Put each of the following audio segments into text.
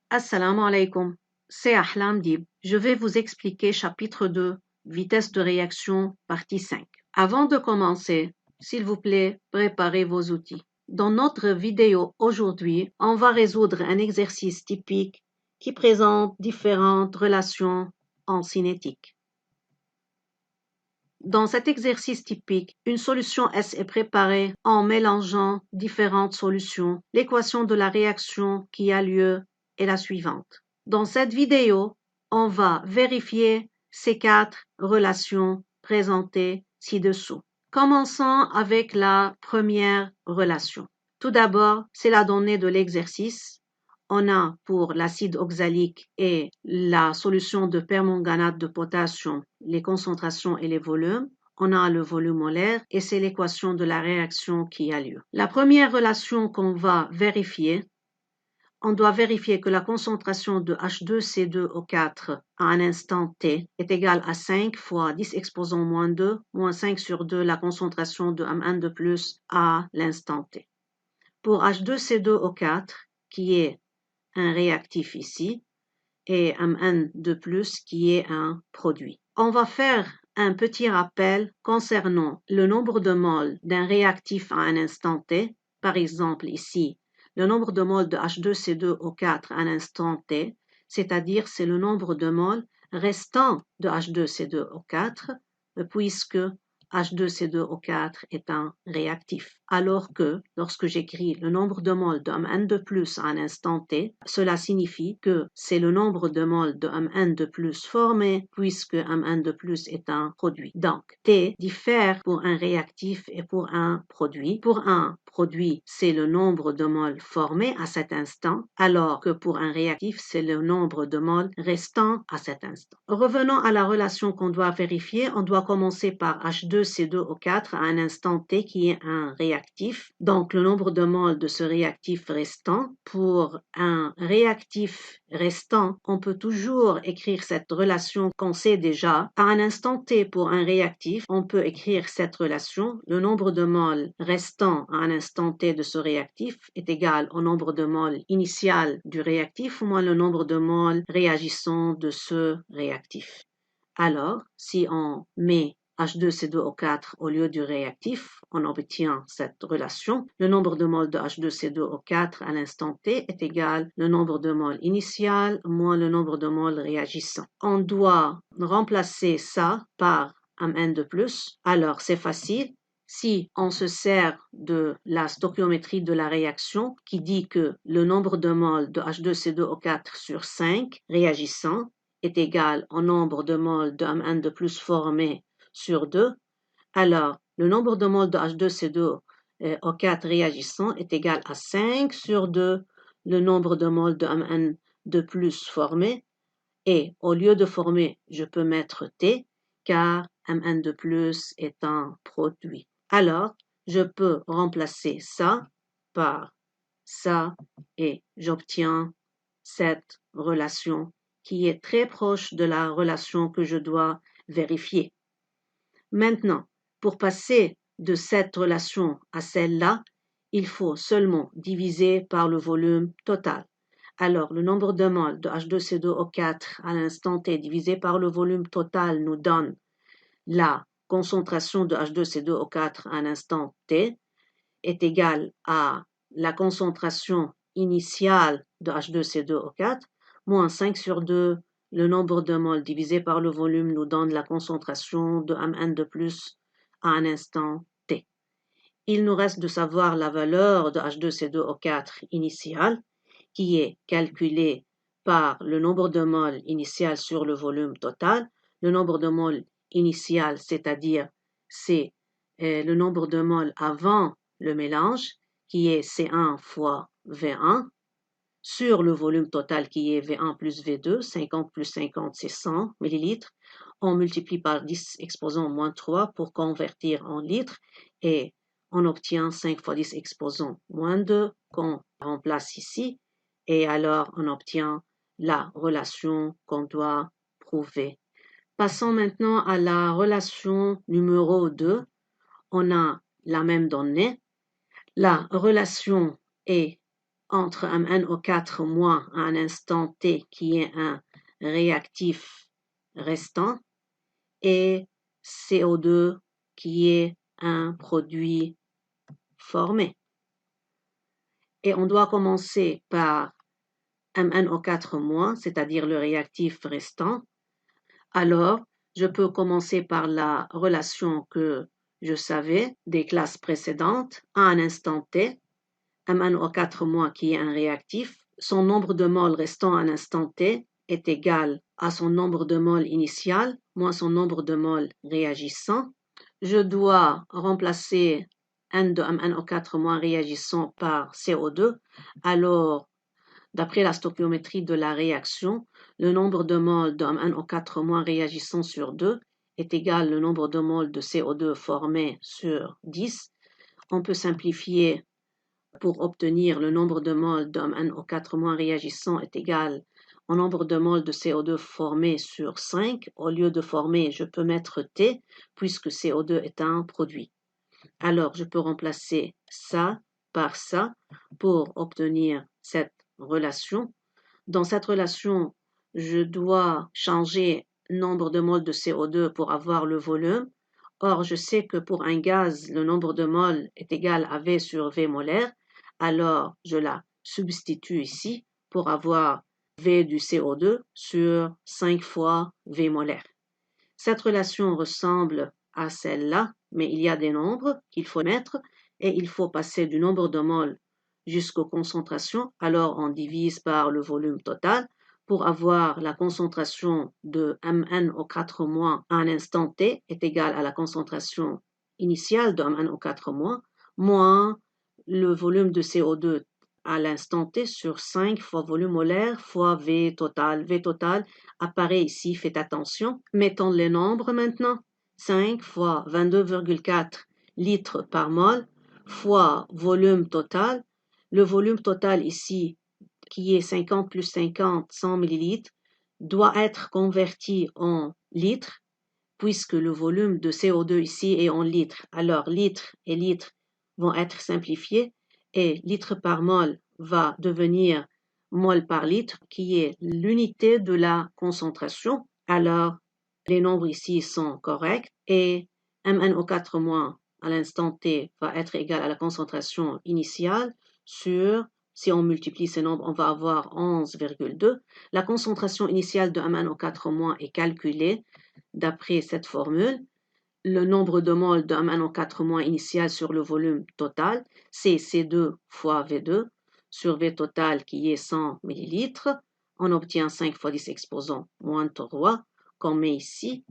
Assalamu alaikum, c'est Ahlam Dib. Je vais vous expliquer chapitre 2, vitesse de réaction, partie 5. Avant de commencer, s'il vous plaît, préparez vos outils. Dans notre vidéo aujourd'hui, on va résoudre un exercice typique qui présente différentes relations en cinétique. Dans cet exercice typique, une solution S est préparée en mélangeant différentes solutions. L'équation de la réaction qui a lieu est la suivante. Dans cette vidéo, on va vérifier ces 4 relations présentées ci-dessous. Commençons avec la première relation. Tout d'abord, c'est la donnée de l'exercice. On a pour l'acide oxalique et la solution de permanganate de potassium les concentrations et les volumes. On a le volume molaire et c'est l'équation de la réaction qui a lieu. La première relation qu'on va vérifier, on doit vérifier que la concentration de H2CO4 à un instant T est égale à 5 fois 10 exposant moins 2, moins 5 sur 2 la concentration de M1 de plus à l'instant T. Pour H2CO4, qui est un réactif ici, et Mn de plus qui est un produit. On va faire un petit rappel concernant le nombre de moles d'un réactif à un instant T. Par exemple ici, le nombre de moles de H2CO4 à un instant T, c'est-à-dire c'est le nombre de moles restant de H2CO4 puisque H2CO4 est un réactif. Alors que lorsque j'écris le nombre de moles de Mn de plus à un instant T, cela signifie que c'est le nombre de moles de Mn de plus formé puisque Mn de plus est un produit. Donc, T diffère pour un réactif et pour un produit. Pour un produit, c'est le nombre de moles formés à cet instant, alors que pour un réactif, c'est le nombre de moles restant à cet instant. Revenons à la relation qu'on doit vérifier. On doit commencer par H2CO4 à un instant T qui est un réactif. Donc, le nombre de moles de ce réactif restant. Pour un réactif restant, on peut toujours écrire cette relation qu'on sait déjà. À un instant T pour un réactif, on peut écrire cette relation. Le nombre de moles restant à un instant T de ce réactif est égal au nombre de moles initial du réactif moins le nombre de moles réagissant de ce réactif. Alors, si on met H2CO4 au lieu du réactif, on obtient cette relation. Le nombre de moles de H2CO4 à l'instant T est égal au nombre de moles initial moins le nombre de moles réagissants. On doit remplacer ça par Mn de plus. Alors, c'est facile. Si on se sert de la stoichiométrie de la réaction qui dit que le nombre de moles de H2CO4 sur 5 réagissants est égal au nombre de moles de Mn de plus formé sur 2, alors le nombre de moles de H2CO4 réagissant est égal à 5 sur 2 le nombre de moles de Mn de plus formé, et au lieu de former, je peux mettre T, car Mn de plus est un produit. Alors, je peux remplacer ça par ça et j'obtiens cette relation qui est très proche de la relation que je dois vérifier. Maintenant, pour passer de cette relation à celle-là, il faut seulement diviser par le volume total. Alors, le nombre de moles de H2CO4 à l'instant T divisé par le volume total nous donne la concentration de H2CO4 à l'instant T est égale à la concentration initiale de H2CO4 moins 5 sur 2 le nombre de moles divisé par le volume nous donne la concentration de Mn de plus à un instant T. Il nous reste de savoir la valeur de H2CO4 initiale qui est calculée par le nombre de moles initial sur le volume total. Le nombre de moles initial, c'est-à-dire c'est le nombre de moles avant le mélange, qui est C1 fois V1, sur le volume total qui est V1 plus V2, 50 plus 50, c'est 100 millilitres. On multiplie par 10 exposant moins 3 pour convertir en litres et on obtient 5 fois 10 exposant moins 2 qu'on remplace ici et alors on obtient la relation qu'on doit prouver. Passons maintenant à la relation numéro 2. On a la même donnée. La relation est entre MnO4- à un instant T qui est un réactif restant et CO2 qui est un produit formé. Et on doit commencer par MnO4-, c'est-à-dire le réactif restant. Alors, je peux commencer par la relation que je savais des classes précédentes à un instant T. MnO4- qui est un réactif, son nombre de moles restant à un instant T est égal à son nombre de moles initial moins son nombre de moles réagissant. Je dois remplacer N de MnO4- réagissant par CO2. Alors, d'après la stoichiométrie de la réaction, le nombre de moles de MnO4- réagissant sur 2 est égal au nombre de moles de CO2 formé sur 10. On peut simplifier pour obtenir le nombre de moles de MnO4- réagissant est égal au nombre de moles de CO2 formé sur 5. Au lieu de former, je peux mettre T puisque CO2 est un produit. Alors, je peux remplacer ça par ça pour obtenir cette relation. Dans cette relation, je dois changer nombre de moles de CO2 pour avoir le volume. Or, je sais que pour un gaz, le nombre de moles est égal à V sur V molaire. Alors, je la substitue ici pour avoir V du CO2 sur 5 fois V molaire. Cette relation ressemble à celle-là, mais il y a des nombres qu'il faut mettre et il faut passer du nombre de moles jusqu'aux concentrations. Alors on divise par le volume total pour avoir la concentration de MnO4- à un instant T est égale à la concentration initiale de MnO4- moins le volume de CO2 à l'instant T sur 5 fois volume molaire fois V total. V total apparaît ici, faites attention. Mettons les nombres maintenant. 5 fois 22,4 litres par mol fois volume total. Le volume total ici, qui est 50 plus 50, 100 millilitres, doit être converti en litres, puisque le volume de CO2 ici est en litres. Alors, litres et litres vont être simplifiés et litre par mol va devenir mol par litre, qui est l'unité de la concentration. Alors, les nombres ici sont corrects et MnO4- à l'instant T va être égal à la concentration initiale sur, si on multiplie ces nombres, on va avoir 11,2. La concentration initiale de MnO4- est calculée d'après cette formule. Le nombre de moles de MnO4- initial sur le volume total, c'est C2 fois V2 sur V total qui est 100 millilitres. On obtient 5 fois 10 exposant moins 3 qu'on met ici.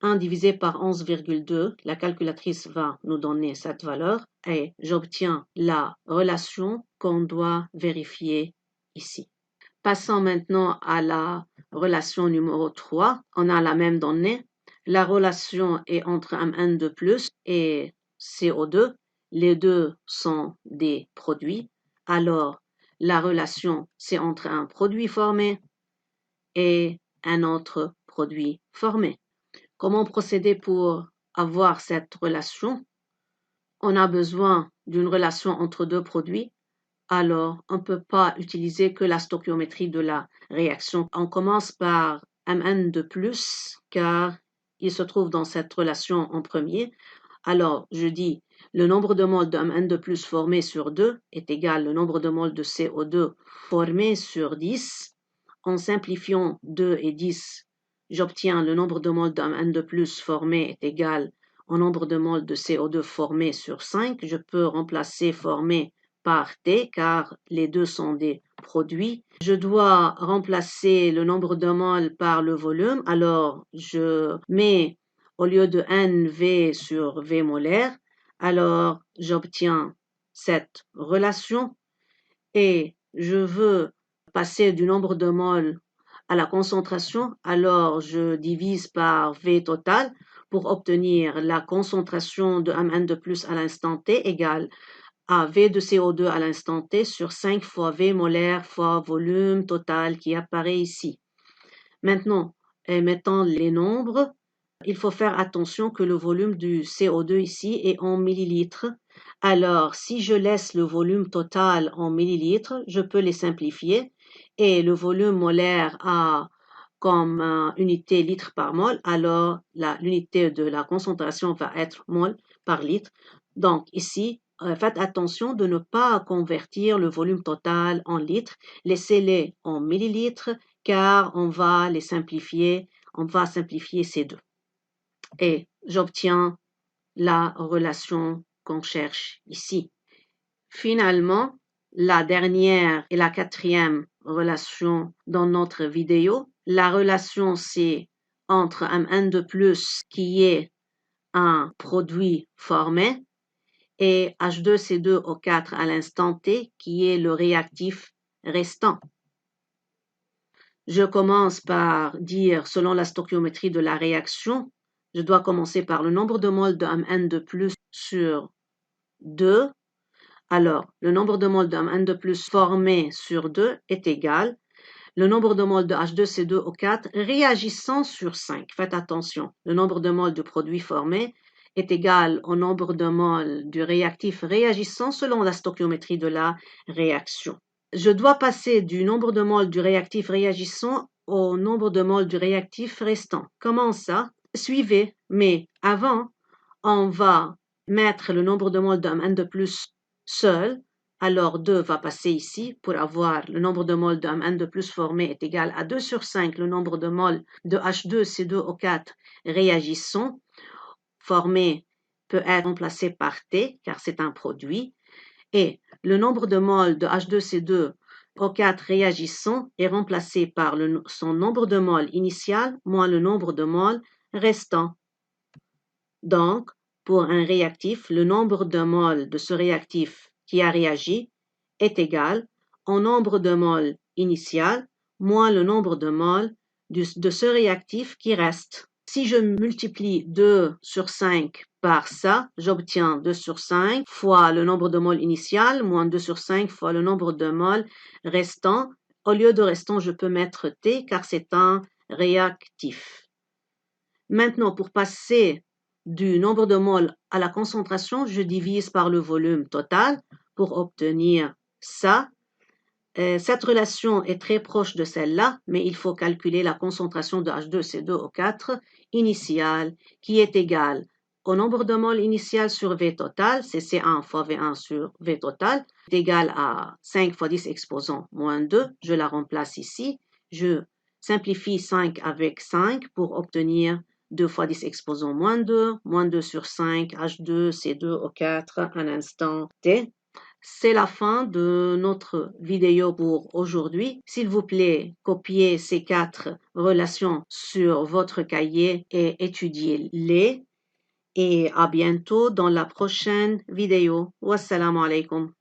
1 divisé par 11,2, la calculatrice va nous donner cette valeur et j'obtiens la relation qu'on doit vérifier ici. Passons maintenant à la relation numéro 3. On a la même donnée. La relation est entre Mn2+ et CO2. Les deux sont des produits. Alors, la relation, c'est entre un produit formé et un autre produit formé. Comment procéder pour avoir cette relation? On a besoin d'une relation entre deux produits. Alors, on ne peut pas utiliser que la stoichiométrie de la réaction. On commence par Mn2+, car il se trouve dans cette relation en premier. Alors, je dis, le nombre de moles de Mn2+ formé sur 2 est égal au nombre de moles de CO2 formé sur 10. En simplifiant 2 et 10, j'obtiens le nombre de moles de Mn2+ formé est égal au nombre de moles de CO2 formé sur 5. Je peux remplacer formé par T, car les deux sont des produits. Je dois remplacer le nombre de moles par le volume. Alors, je mets au lieu de NV sur V molaire, alors j'obtiens cette relation et je veux passer du nombre de moles à la concentration, alors je divise par V total pour obtenir la concentration de Mn2+ à l'instant T égale à V de CO2 à l'instant T sur 5 fois V molaire fois volume total qui apparaît ici. Maintenant, mettons les nombres. Il faut faire attention que le volume du CO2 ici est en millilitres. Alors, si je laisse le volume total en millilitres, je peux les simplifier et le volume molaire a comme unité litre par mol, alors l'unité de la concentration va être mol par litre. Donc ici, faites attention de ne pas convertir le volume total en litres, laissez-les en millilitres car on va les simplifier, on va simplifier ces deux. Et j'obtiens la relation qu'on cherche ici. Finalement, la dernière et la quatrième relation dans notre vidéo, la relation c'est entre un N2+, qui est un produit formé, et H2CO4 à l'instant T, qui est le réactif restant. Je commence par dire, selon la stoichiométrie de la réaction, je dois commencer par le nombre de moles de N2+ sur 2. Alors, le nombre de moles d'un N2+ formé sur 2 est égal le nombre de moles de H2CO4 réagissant sur 5. Faites attention, le nombre de moles de produit formé est égal au nombre de moles du réactif réagissant selon la stoichiométrie de la réaction. Je dois passer du nombre de moles du réactif réagissant au nombre de moles du réactif restant. Comment ça? Suivez, mais avant, on va mettre le nombre de moles d'un N2+ seul, alors 2 va passer ici pour avoir le nombre de moles d'un N2+ formé est égal à 2 sur 5, le nombre de moles de H2CO4 réagissant formé peut être remplacé par T car c'est un produit et le nombre de moles de H2CO4 réagissant est remplacé par son nombre de moles initial moins le nombre de moles restant. Donc, pour un réactif, le nombre de moles de ce réactif qui a réagi est égal au nombre de moles initial moins le nombre de moles de ce réactif qui reste. Si je multiplie 2 sur 5 par ça, j'obtiens 2 sur 5 fois le nombre de moles initial moins 2 sur 5 fois le nombre de moles restant. Au lieu de restant, je peux mettre T car c'est un réactif. Maintenant, pour passer du nombre de moles à la concentration, je divise par le volume total pour obtenir ça. Cette relation est très proche de celle-là, mais il faut calculer la concentration de H2CO4 initiale qui est égale au nombre de moles initial sur V total, c'est C1 fois V1 sur V total, est égal à 5 fois 10 exposant moins 2. Je la remplace ici. Je simplifie 5 avec 5 pour obtenir 2 fois 10 exposant moins 2 sur 5, H2CO4 à l'instant T. C'est la fin de notre vidéo pour aujourd'hui. S'il vous plaît, copiez ces 4 relations sur votre cahier et étudiez-les. Et à bientôt dans la prochaine vidéo. Wassalamu alaikum.